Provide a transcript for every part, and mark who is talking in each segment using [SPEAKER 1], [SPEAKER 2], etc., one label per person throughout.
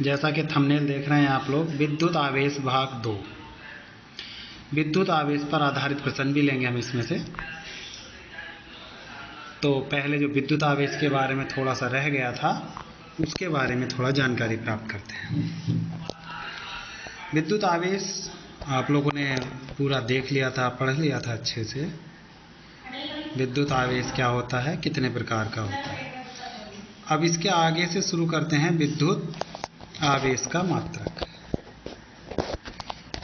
[SPEAKER 1] जैसा कि थंबनेल देख रहे हैं आप लोग, विद्युत आवेश भाग 2। विद्युत आवेश पर आधारित प्रश्न भी लेंगे हम इसमें से। तो पहले जो विद्युत आवेश के बारे में थोड़ा सा रह गया था, उसके बारे में थोड़ा जानकारी प्राप्त करते हैं। विद्युत आवेश आप लोगों ने पूरा देख लिया था, पढ़ लिया था अच्छे से। विद्युत आवेश क्या होता है, कितने प्रकार का होता है। अब इसके आगे से शुरू करते हैं विद्युत आवेश का मात्रक।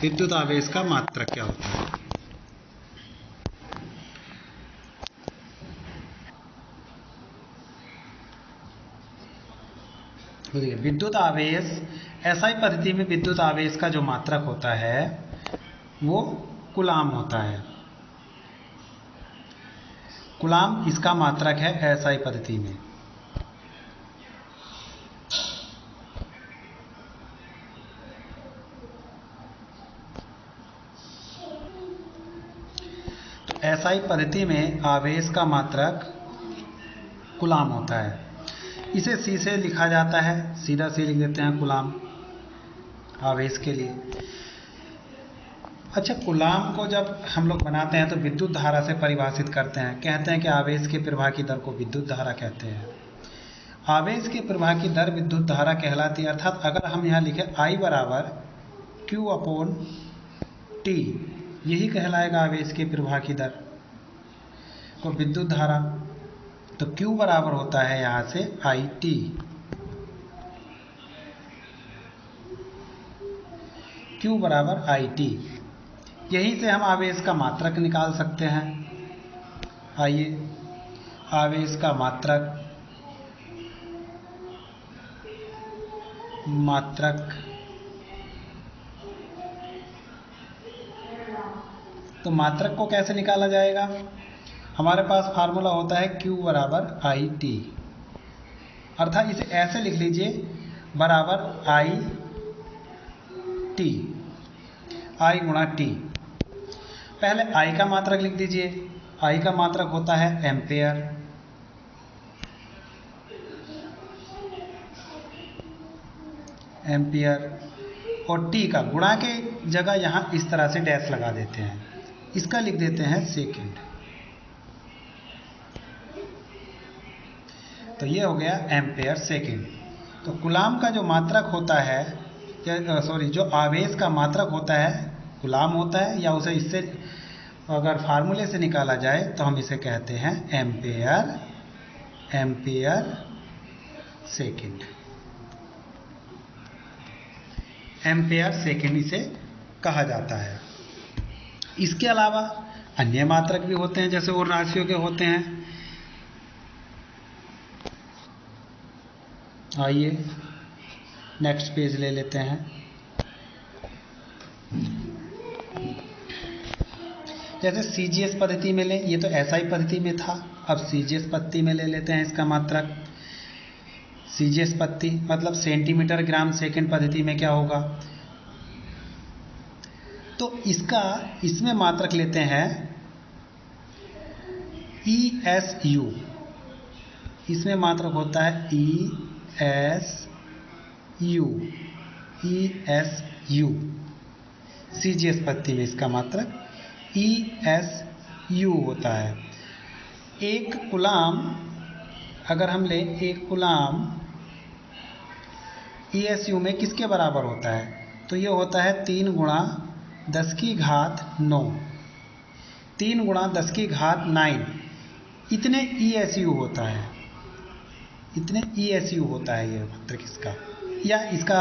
[SPEAKER 1] विद्युत आवेश का मात्रक क्या होता है? विद्युत आवेश एसआई पद्धति में विद्युत आवेश का जो मात्रक होता है वो कूलाम होता है। कूलाम इसका मात्रक है एसआई पद्धति में। तो एसआई पद्धति में आवेश का मात्रक कूलाम होता है। इसे सी से लिखा जाता है, सीधा सी लिख देते हैं कूलाम आवेश के लिए। अच्छा, कूलाम को जब हम लोग बनाते हैं तो विद्युत धारा से परिभाषित करते हैं। कहते हैं कि आवेश के प्रवाह की दर को विद्युत धारा कहते हैं। आवेश के प्रवाह की दर विद्युत धारा कहलाती है। अर्थात अगर हम यहाँ लिखें I बराबर Q/T, यही कहलाएगा आवेश के प्रवाह की दर को विद्युत धारा। तो Q बराबर होता है यहाँ से IT। Q बराबर IT। यहीं से हम आवेश का मात्रक निकाल सकते हैं। आइए, आवेश का मात्रक तो मात्रक को कैसे निकाला जाएगा? हमारे पास फार्मूला होता है Q बराबर IT। अर्थात इसे ऐसे लिख लीजिए, बराबर IT, I गुणा T। पहले I का मात्रक लिख दीजिए। I का मात्रक होता है एम्पेयर। और T का गुणा के जगह यहाँ इस तरह से डैश लगा देते हैं, इसका लिख देते हैं सेकंड। तो ये हो गया एम्पेयर सेकंड। तो कूलाम का जो मात्रक होता है, जो आवेश का मात्रक होता है कूलाम होता है, या उसे इससे अगर फार्मूले से निकाला जाए तो हम इसे कहते हैं एम्पेयर सेकंड। एम्पेयर सेकंड इसे कहा जाता है। इसके अलावा अन्य मात्रक भी होते हैं, जैसे और राशियों के होते हैं। आइए नेक्स्ट पेज ले लेते हैं। जैसे सीजीएस पद्धति में ले, ये तो एसआई पद्धति में था, अब सीजीएस पद्धति में ले लेते हैं इसका मात्रक। सीजीएस पद्धति मतलब सेंटीमीटर ग्राम सेकंड पद्धति में क्या होगा, तो इसमें मात्रक लेते हैं ESU। इसमें मात्रक होता है ESU। सीजीएस पद्धति में इसका मात्रक ESU होता है। एक कूलाम अगर हम ले, एक कूलाम ESU में किसके बराबर होता है, तो ये होता है 3 गुणा 10 की घात 9। 3 गुणा 10 की घात 9, इतने ESU होता है। इतने ESU होता है ये मात्रक इसका, या इसका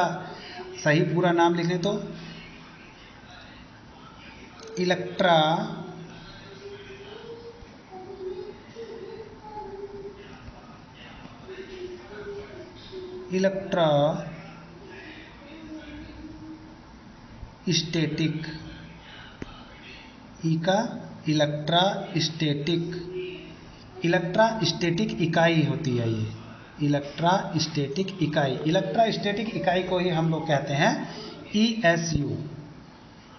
[SPEAKER 1] सही पूरा नाम लिखें तो इलेक्ट्रा स्टैटिक। इलेक्ट्रास्टैटिक इकाई होती है ये। इलेक्ट्रास्टैटिक इकाई को ही हम लोग कहते हैं ESU।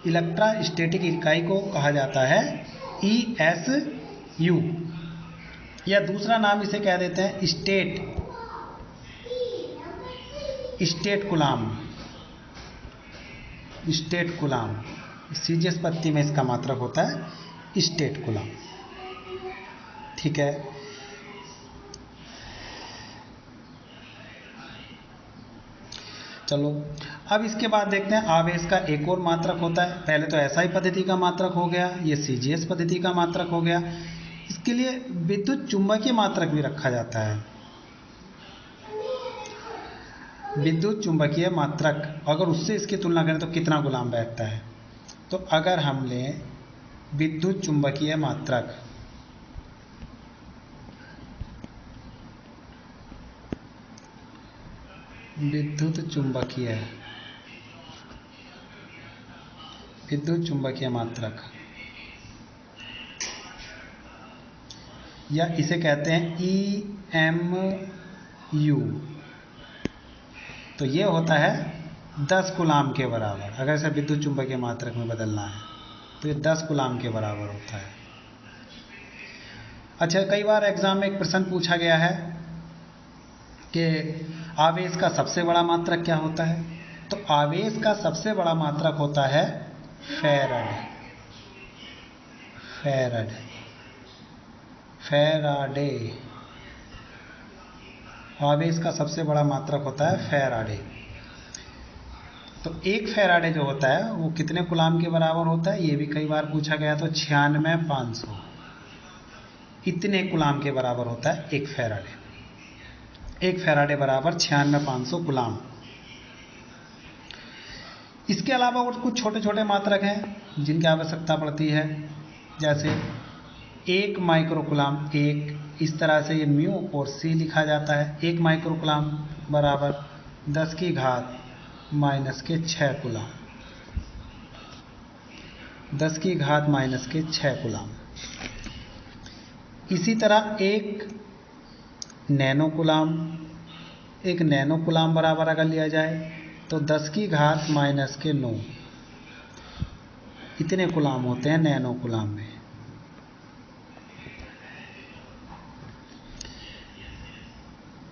[SPEAKER 1] इलेक्ट्रास्टैटिक इकाई को कहा जाता है ESU, या दूसरा नाम इसे कह देते हैं state coulomb, state coulomb, CGS पत्ती में इसका मात्रक होता है स्टेट कूलाम। ठीक है, चलो अब इसके बाद देखते हैं आवेश का एक और मात्रक होता है। पहले तो एसआई पद्धति का मात्रक हो गया, ये सीजीएस पद्धति का मात्रक हो गया। इसके लिए विद्युत चुंबकीय मात्रक भी रखा जाता है। विद्युत चुंबकीय मात्रक, अगर उससे इसकी तुलना करें तो कितना गुलाम बैठता है, तो अगर हम लें विद्युत चुंबकीय मात्रक, विद्युत चुंबकीय मात्रक, या इसे कहते हैं EMU, तो ये होता है 10 कूलाम के बराबर। अगर इसे विद्युत चुंबकीय मात्रक में बदलना है तो ये 10 कूलाम के बराबर होता है। अच्छा, कई बार एग्जाम में एक प्रश्न पूछा गया है कि आवेश का सबसे बड़ा मात्रक क्या होता है, तो आवेश का सबसे बड़ा मात्रक होता है फैराडे। आवेश का सबसे बड़ा मात्रक होता है फैराडे। तो एक फैराडे जो होता है वो कितने कूलाम के बराबर होता है, ये भी कई बार पूछा गया। तो 96,500 इतने कूलाम के बराबर होता है एक फैराडे। एक फैराडे बराबर 96,500 कूलाम। इसके अलावा और कुछ छोटे छोटे मात्रक हैं जिनकी आवश्यकता पड़ती है, जैसे 1 माइक्रोकूलाम। एक इस तरह से ये म्यू और सी लिखा जाता है। 1 माइक्रोकूलाम बराबर 10 की घात माइनस के 6 कूलाम, 10 की घात माइनस के 6 कूलाम। इसी तरह एक नैनो कूलाम बराबर अगर लिया जाए तो 10 की घात माइनस के 9 इतने कूलाम होते हैं नैनो कूलाम में।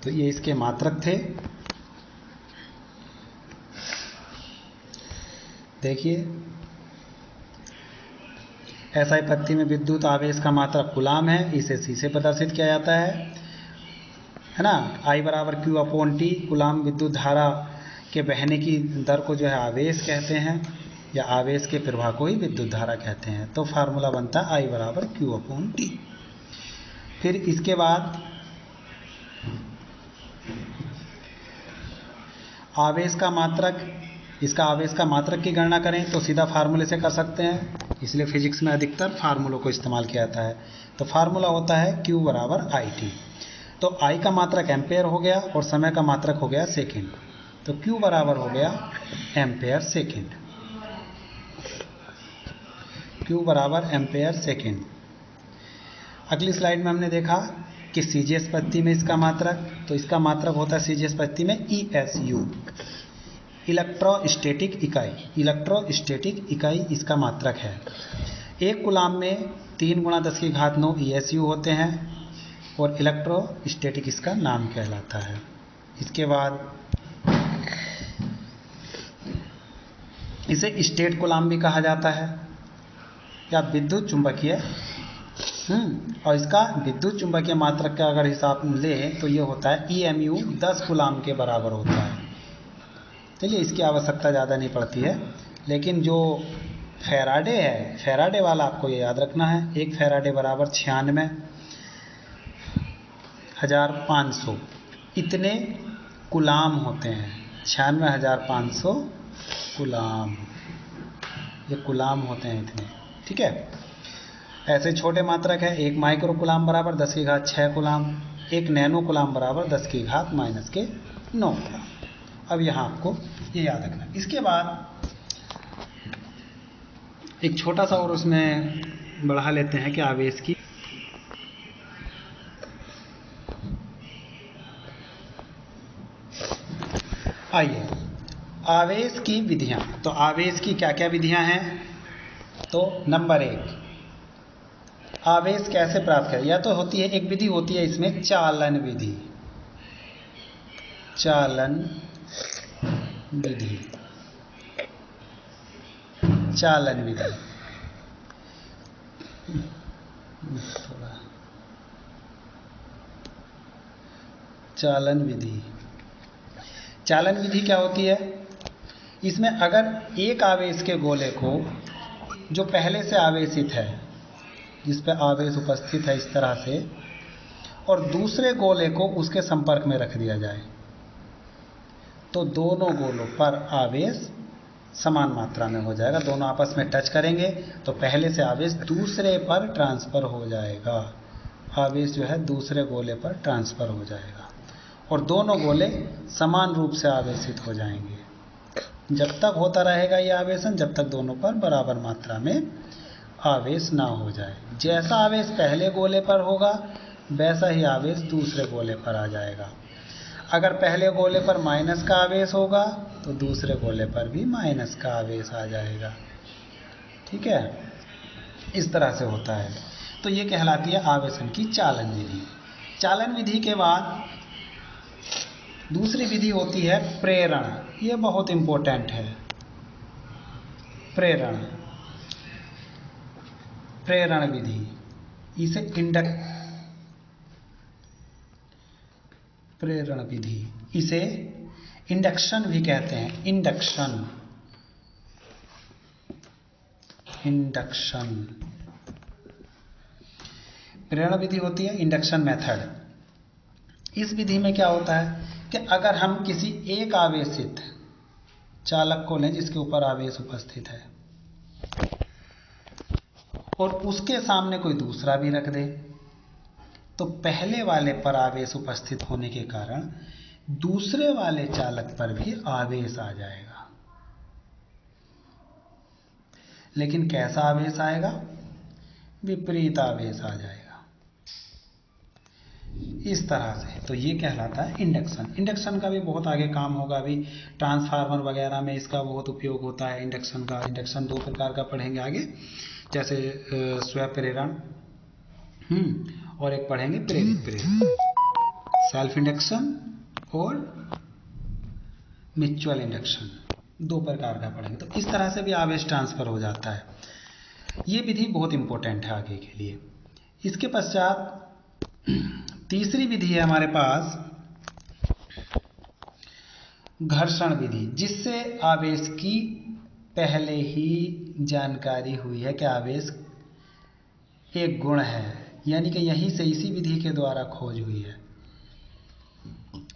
[SPEAKER 1] तो ये इसके मात्रक थे। देखिए, एसआई पत्ती में विद्युत आवेश का मात्रक कूलाम है, इसे सी से प्रदर्शित किया जाता है ना। I बराबर Q/T, कूलाम विद्युत धारा के बहने की दर को जो है आवेश कहते हैं, या आवेश के प्रवाह को ही विद्युत धारा कहते हैं। तो फार्मूला बनता है I बराबर Q/T। फिर इसके बाद आवेश का मात्रक, इसका आवेश का मात्रक की गणना करें तो सीधा फार्मूले से कर सकते हैं, इसलिए फिजिक्स में अधिकतर फार्मूलों को इस्तेमाल किया जाता है। तो फार्मूला होता है Q बराबर IT। तो I का मात्रक एम्पेयर हो गया और समय का मात्रक हो गया सेकेंड। तो Q बराबर हो गया एम्पेयर सेकेंड। Q बराबर एम्पेयर सेकेंड। अगली स्लाइड में हमने देखा कि सीजीएस पत्ती में इसका मात्रक, तो इसका मात्रक होता है सीजीएस पत्ती में ESU, इलेक्ट्रोस्टैटिक इकाई। इलेक्ट्रोस्टैटिक इकाई इसका मात्रक है। एक कूलाम में 3 × 10 की घात 9 ESU होते हैं और इलेक्ट्रोस्टैटिक इसका नाम कहलाता है। इसके बाद इसे स्टेट कूलाम भी कहा जाता है, या विद्युत चुंबकीय। और इसका विद्युत चुंबकीय मात्रक का अगर हिसाब ले तो ये होता है EMU, 10 कूलाम के बराबर होता है। चलिए, इसकी आवश्यकता ज़्यादा नहीं पड़ती है, लेकिन जो फैराडे है, फैराडे वाला आपको ये याद रखना है। एक फैराडे बराबर 96,500 इतने कूलाम होते हैं। 96,500 कूलाम, ये कूलाम होते हैं इतने। ठीक है, ऐसे छोटे मात्रक है। 1 माइक्रो कूलाम बराबर 10 की घात 6 कूलाम। एक नैनो कूलाम बराबर 10 की घात माइनस के 9 कूलाम। अब यहाँ आपको ये याद रखना। इसके बाद एक छोटा सा और उसमें बढ़ा लेते हैं कि आवेश की आइए आवेश की विधियां। तो आवेश की क्या क्या विधियां हैं? तो नंबर 1, आवेश कैसे प्राप्त करें? या तो होती है, एक विधि होती है इसमें चालन विधि। चालन विधि, चालन विधि। थोड़ा चालन विधि। चालन विधि क्या होती है? इसमें अगर एक आवेश के गोले को जो पहले से आवेशित है, जिस पे आवेश उपस्थित है इस तरह से, और दूसरे गोले को उसके संपर्क में रख दिया जाए, तो दोनों गोलों पर आवेश समान मात्रा में हो जाएगा। दोनों आपस में टच करेंगे तो पहले से आवेश दूसरे पर ट्रांसफर हो जाएगा। आवेश जो है दूसरे गोले पर ट्रांसफर हो जाएगा और दोनों गोले समान रूप से आवेशित हो जाएंगे। जब तक होता रहेगा ये आवेशन, जब तक दोनों पर बराबर मात्रा में आवेश ना हो जाए। जैसा आवेश पहले गोले पर होगा वैसा ही आवेश दूसरे गोले पर आ जाएगा। अगर पहले गोले पर माइनस का आवेश होगा तो दूसरे गोले पर भी माइनस का आवेश आ जाएगा। ठीक है, इस तरह से होता है। तो ये कहलाती है आवेशन की चालन विधि। चालन विधि के बाद दूसरी विधि होती है प्रेरण। ये बहुत इंपॉर्टेंट है। प्रेरण, प्रेरण विधि, इसे प्रेरण विधि, इसे इंडक्शन भी कहते हैं। इंडक्शन, इंडक्शन प्रेरण विधि होती है, इंडक्शन मेथड। इस विधि में क्या होता है कि अगर हम किसी एक आवेशित चालक को लें जिसके ऊपर आवेश उपस्थित है और उसके सामने कोई दूसरा भी रख दे, तो पहले वाले पर आवेश उपस्थित होने के कारण दूसरे वाले चालक पर भी आवेश आ जाएगा। लेकिन कैसा आवेश आएगा? विपरीत आवेश आ जाएगा, इस तरह से। तो ये कहलाता है इंडक्शन। इंडक्शन का भी बहुत आगे काम होगा, अभी ट्रांसफार्मर वगैरह में इसका बहुत उपयोग होता है इंडक्शन का। इंडक्शन दो प्रकार का पढ़ेंगे आगे, जैसे स्वप्रेरण और एक पढ़ेंगे प्रेरित प्रेरण, सेल्फ इंडक्शन और म्यूचुअल इंडक्शन, दो प्रकार का पढ़ेंगे। तो इस तरह से भी आवेश ट्रांसफर हो जाता है। ये विधि बहुत इंपॉर्टेंट है आगे के लिए। इसके पश्चात तीसरी विधि है हमारे पास घर्षण विधि, जिससे आवेश की पहले ही जानकारी हुई है कि आवेश एक गुण है, यानी कि यहीं से इसी विधि के द्वारा खोज हुई है।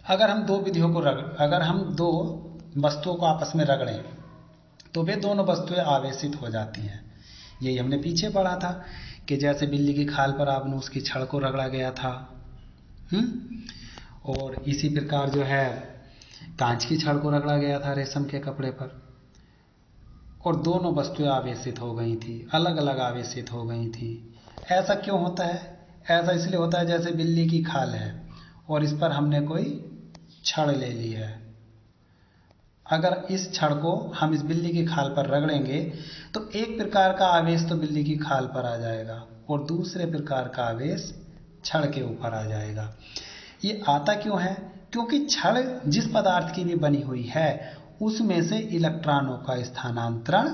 [SPEAKER 1] अगर हम दो विधियों को अगर हम दो वस्तुओं को आपस में रगड़ें तो वे दोनों वस्तुएं आवेशित हो जाती हैं। यही हमने पीछे पढ़ा था कि जैसे बिल्ली की खाल पर आपने उसकी छड़ को रगड़ा गया था, और इसी प्रकार जो है कांच की छड़ को रगड़ा गया था रेशम के कपड़े पर, और दोनों वस्तुएं आवेशित हो गई थी, अलग अलग आवेशित हो गई थी। ऐसा क्यों होता है? ऐसा इसलिए होता है जैसे बिल्ली की खाल है और इस पर हमने कोई छड़ ले ली है। अगर इस छड़ को हम इस बिल्ली की खाल पर रगड़ेंगे तो एक प्रकार का आवेश तो बिल्ली की खाल पर आ जाएगा और दूसरे प्रकार का आवेश छड़ के ऊपर आ जाएगा। ये आता क्यों है? क्योंकि छड़ जिस पदार्थ की भी बनी हुई है उसमें से इलेक्ट्रॉनों का स्थानांतरण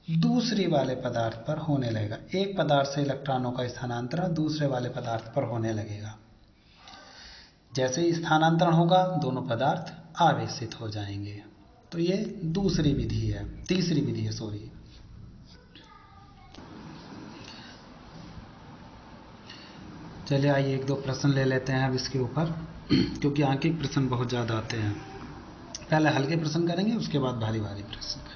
[SPEAKER 1] दूसरी वाले पदार्थ पर होने लगेगा। एक पदार्थ से इलेक्ट्रॉनों का स्थानांतरण दूसरे वाले पदार्थ पर होने लगेगा। जैसे ही स्थानांतरण होगा दोनों पदार्थ आवेशित हो जाएंगे। तो ये दूसरी विधि है, तीसरी विधि है, सॉरी। चलिए आइए एक दो प्रश्न ले लेते हैं अब इसके ऊपर, क्योंकि आंकिक प्रश्न बहुत ज़्यादा आते हैं। पहले हल्के प्रश्न करेंगे, उसके बाद भारी भारी प्रश्न करेंगे।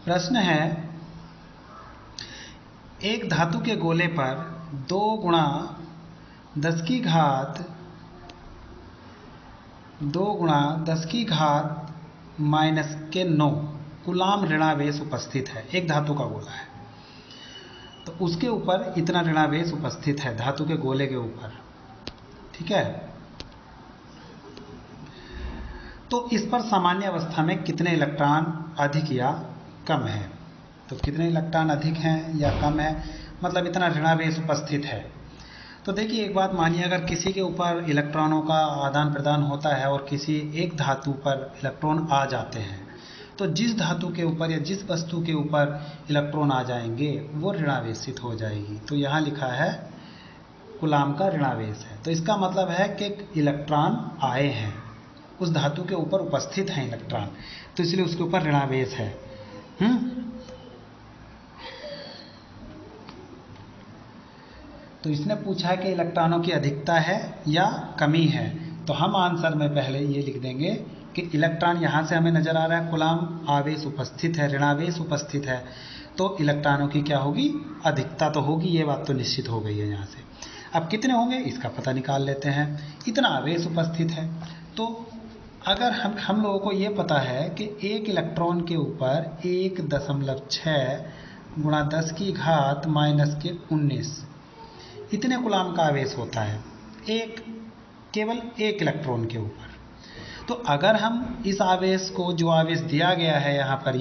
[SPEAKER 1] प्रश्न है, एक धातु के गोले पर 2 गुणा 10 की घात -9 कूलाम ऋणावेश उपस्थित है। एक धातु का गोला है तो उसके ऊपर इतना ऋणावेश उपस्थित है, धातु के गोले के ऊपर, ठीक है। तो इस पर सामान्य अवस्था में कितने इलेक्ट्रॉन अधिक या कम है? तो कितने इलेक्ट्रॉन अधिक हैं या कम है, मतलब इतना ऋणावेश उपस्थित है। तो देखिए एक बात मानिए, अगर किसी के ऊपर इलेक्ट्रॉनों का आदान प्रदान होता है और किसी एक धातु पर इलेक्ट्रॉन आ जाते हैं, तो जिस धातु के ऊपर या जिस वस्तु के ऊपर इलेक्ट्रॉन आ जाएंगे वो ऋणावेशित हो जाएगी। तो यहाँ लिखा है कूलाम का ऋणावेश है, तो इसका मतलब है कि इलेक्ट्रॉन आए हैं, उस धातु के ऊपर उपस्थित हैं इलेक्ट्रॉन, तो इसलिए उसके ऊपर ऋणावेश है। तो इसने पूछा है कि इलेक्ट्रॉनों की अधिकता है या कमी है, तो हम आंसर में पहले ये लिख देंगे कि इलेक्ट्रॉन, यहाँ से हमें नजर आ रहा है कूलाम आवेश उपस्थित है, ऋणावेश उपस्थित है, तो इलेक्ट्रॉनों की क्या होगी, अधिकता तो होगी, ये बात तो निश्चित हो गई है यहाँ से। अब कितने होंगे इसका पता निकाल लेते हैं। इतना आवेश उपस्थित है, तो अगर हम लोगों को ये पता है कि एक इलेक्ट्रॉन के ऊपर 1.6 गुणा 10 की घात -19 इतने कूलाम का आवेश होता है केवल एक इलेक्ट्रॉन के ऊपर। तो अगर हम इस आवेश को, जो आवेश दिया गया है यहाँ पर,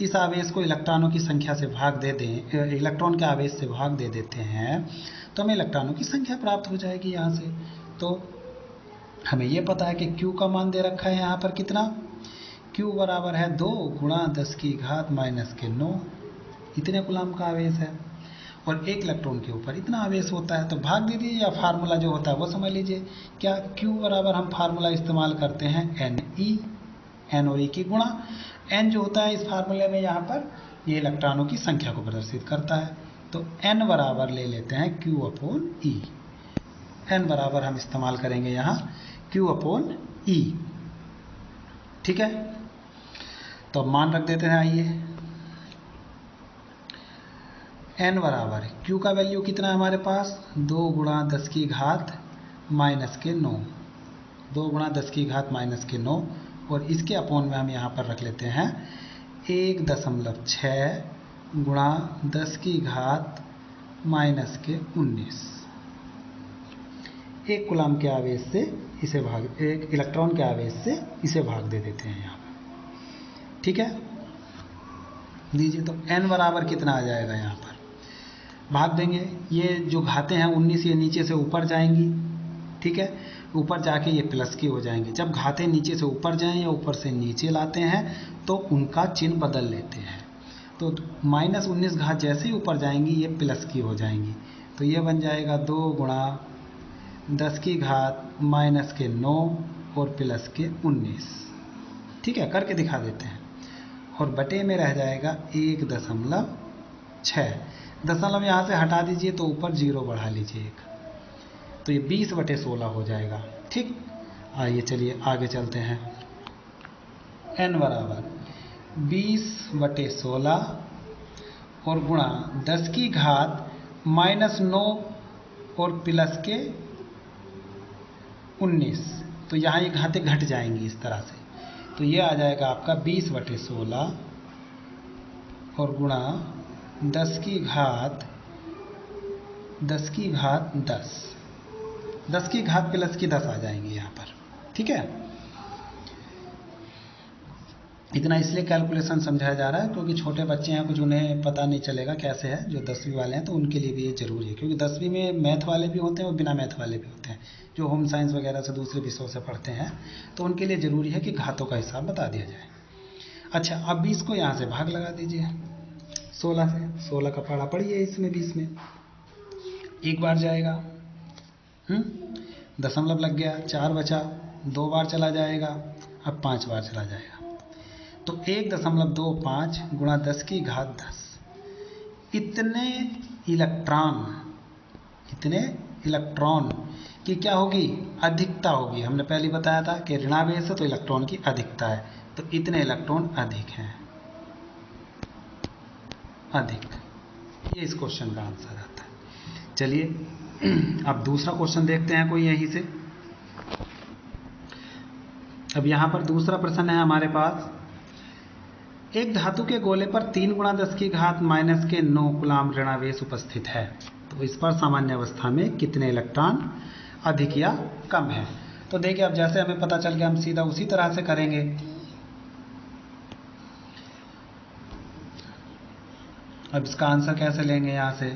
[SPEAKER 1] इस आवेश को इलेक्ट्रॉनों की संख्या से भाग दे दें, इलेक्ट्रॉन के आवेश से भाग दे देते हैं, तो हमें इलेक्ट्रॉनों की संख्या प्राप्त हो जाएगी यहाँ से। तो हमें ये पता है कि Q का मान दे रखा है यहाँ पर कितना, Q बराबर है 2 गुणा 10 की घात -9, इतने कूलाम का आवेश है और एक इलेक्ट्रॉन के ऊपर इतना आवेश होता है। तो भाग दे दीजिए, या फार्मूला जो होता है वो समझ लीजिए। क्या, Q बराबर हम फार्मूला इस्तेमाल करते हैं Ne, N और E की गुणा। N जो होता है इस फार्मूले में यहाँ पर ये इलेक्ट्रॉनों की संख्या को प्रदर्शित करता है, तो N बराबर ले लेते हैं Q/E। N बराबर हम इस्तेमाल करेंगे यहाँ Q/E, ठीक है। तो मान रख देते हैं, आइए n बराबर Q का वैल्यू कितना है हमारे पास, 2 गुणा 10 की घात -9, 2 गुणा 10 की घात -9, और इसके अपोन में हम यहाँ पर रख लेते हैं 1.6 गुणा 10 की घात -19। एक कूलाम के आवेश से इसे भाग, एक इलेक्ट्रॉन के आवेश से इसे भाग दे देते हैं यहाँ पर, ठीक है। लीजिए, तो n बराबर कितना आ जाएगा, यहाँ पर भाग देंगे, ये जो घातें हैं 19 ये नीचे से ऊपर जाएंगी, ठीक है, ऊपर जाके ये प्लस की हो जाएंगी। जब घातें नीचे से ऊपर जाएं या ऊपर से नीचे लाते हैं तो उनका चिन्ह बदल लेते हैं। तो -19 घात जैसे ही ऊपर जाएंगी ये प्लस की हो जाएंगी, तो ये बन जाएगा 2 गुणा 10 की घात -9 और +19, ठीक है, करके दिखा देते हैं। और बटे में रह जाएगा 1.6, दशमलव यहाँ से हटा दीजिए तो ऊपर 0 बढ़ा लीजिए 1, तो ये 20/16 हो जाएगा, ठीक। आइए चलिए आगे चलते हैं। n बराबर 20/16 और गुणा 10 की घात -9 और +19, तो यहाँ ये घातें घट जाएंगी इस तरह से, तो ये आ जाएगा आपका 20/16 और गुणा 10 की घात 10 की घात 10 आ जाएंगी यहाँ पर, ठीक है। इतना इसलिए कैलकुलेशन समझाया जा रहा है क्योंकि छोटे बच्चे हैं, कुछ उन्हें पता नहीं चलेगा कैसे है, जो 10वीं वाले हैं तो उनके लिए भी ये जरूरी है, क्योंकि 10वीं में मैथ वाले भी होते हैं और बिना मैथ वाले भी होते हैं, जो होम साइंस वगैरह से दूसरे विषयों से पढ़ते हैं, तो उनके लिए ज़रूरी है कि घातों का हिसाब बता दिया जाए। अच्छा, अब 20 को यहाँ से भाग लगा दीजिए 16 से, 16 का पढ़ा पड़ी है इसमें, 20 में एक बार जाएगा, दशमलव लग गया, 4 बचा, 2 बार चला जाएगा, अब 5 बार चला जाएगा, तो 1.25 गुणा 10 की घात 10, इतने इलेक्ट्रॉन की क्या होगी, अधिकता होगी। हमने पहले बताया था कि ऋणावेश है तो इलेक्ट्रॉन की अधिकता है, तो इतने इलेक्ट्रॉन अधिक हैं, अधिक, ये इस क्वेश्चन का आंसर आता है। चलिए अब दूसरा क्वेश्चन देखते हैं कोई यहीं से। अब यहाँ पर दूसरा प्रश्न है हमारे पास, एक धातु के गोले पर 3 गुणा 10 की घात -9 कूलाम ऋणावेश उपस्थित है, तो इस पर सामान्य अवस्था में कितने इलेक्ट्रॉन अधिक या कम है। तो देखिए, अब जैसे हमें पता चल गया हम सीधा उसी तरह से करेंगे। अब इसका आंसर कैसे लेंगे यहाँ से?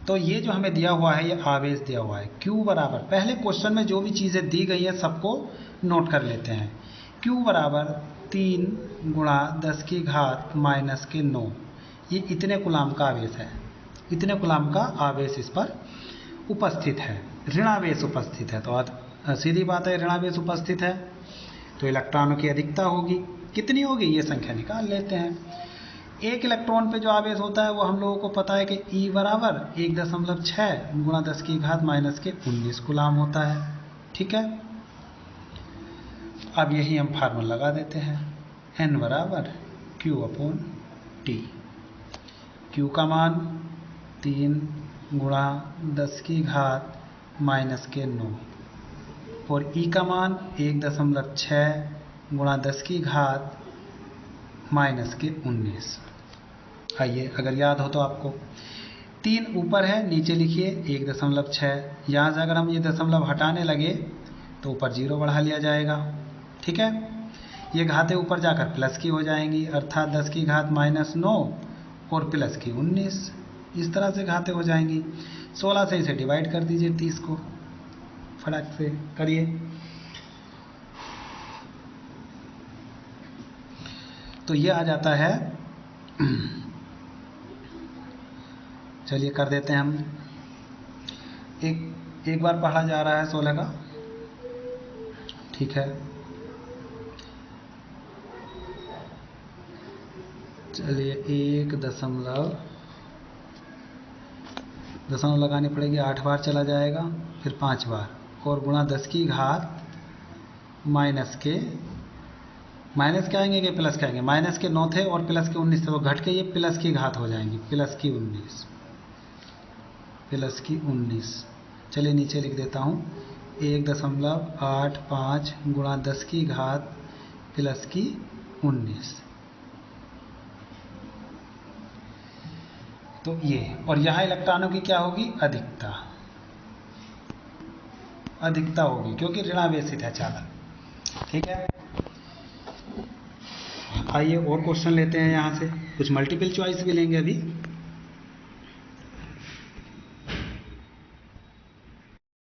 [SPEAKER 1] तो ये जो हमें दिया हुआ है ये आवेश दिया हुआ है Q बराबर, पहले क्वेश्चन में जो भी चीज़ें दी गई है सबको नोट कर लेते हैं। Q बराबर 3 गुणा 10 की घात माइनस के 9, ये इतने कूलाम का आवेश है, इतने कूलाम का आवेश इस पर उपस्थित है, ऋणावेश उपस्थित है। तो सीधी बात है ऋणावेश उपस्थित है तो इलेक्ट्रॉनों की अधिकता होगी, कितनी होगी ये संख्या निकाल लेते हैं। एक इलेक्ट्रॉन पे जो आवेश होता है वो हम लोगों को पता है कि E बराबर 1.6 गुणा 10 की घात माइनस के 19 कूलाम होता है, ठीक है। अब यही हम फार्मूला लगा देते हैं, N बराबर Q/T। Q का मान 3 गुणा 10 की घात माइनस के 9 और E का मान 1.6 गुणा 10 की घात माइनस के 19। आइए अगर याद हो तो आपको 3 ऊपर है, नीचे लिखिए 1.6। यहाँ से अगर हम ये दशमलव हटाने लगे तो ऊपर 0 बढ़ा लिया जाएगा, ठीक है। ये घातें ऊपर जाकर प्लस की हो जाएंगी, अर्थात 10 की घात माइनस 9 और प्लस की 19, इस तरह से घातें हो जाएंगी। 16 से इसे डिवाइड कर दीजिए 30 को, फटाक से करिए। तो ये आ जाता है, चलिए कर देते हैं हम। एक बार पढ़ा जा रहा है 16 का, ठीक है। चलिए 1 दशमलव लगानी पड़ेगी, 8 बार चला जाएगा, फिर 5 बार और गुणा 10 की घात माइनस के क्या आएंगे कि प्लस के आएंगे, माइनस के 9 थे और प्लस के 19 थे, वो घट के ये प्लस की घात हो जाएंगी, प्लस की 19। चलिए नीचे लिख देता हूँ 1.85 गुणा 10 की घात प्लस की 19। तो ये, और यहाँ इलेक्ट्रॉनों की क्या होगी, अधिकता होगी क्योंकि ऋणावेशित है चालक, ठीक है। आइए और क्वेश्चन लेते हैं यहाँ से, कुछ मल्टीपल चॉइस भी लेंगे अभी।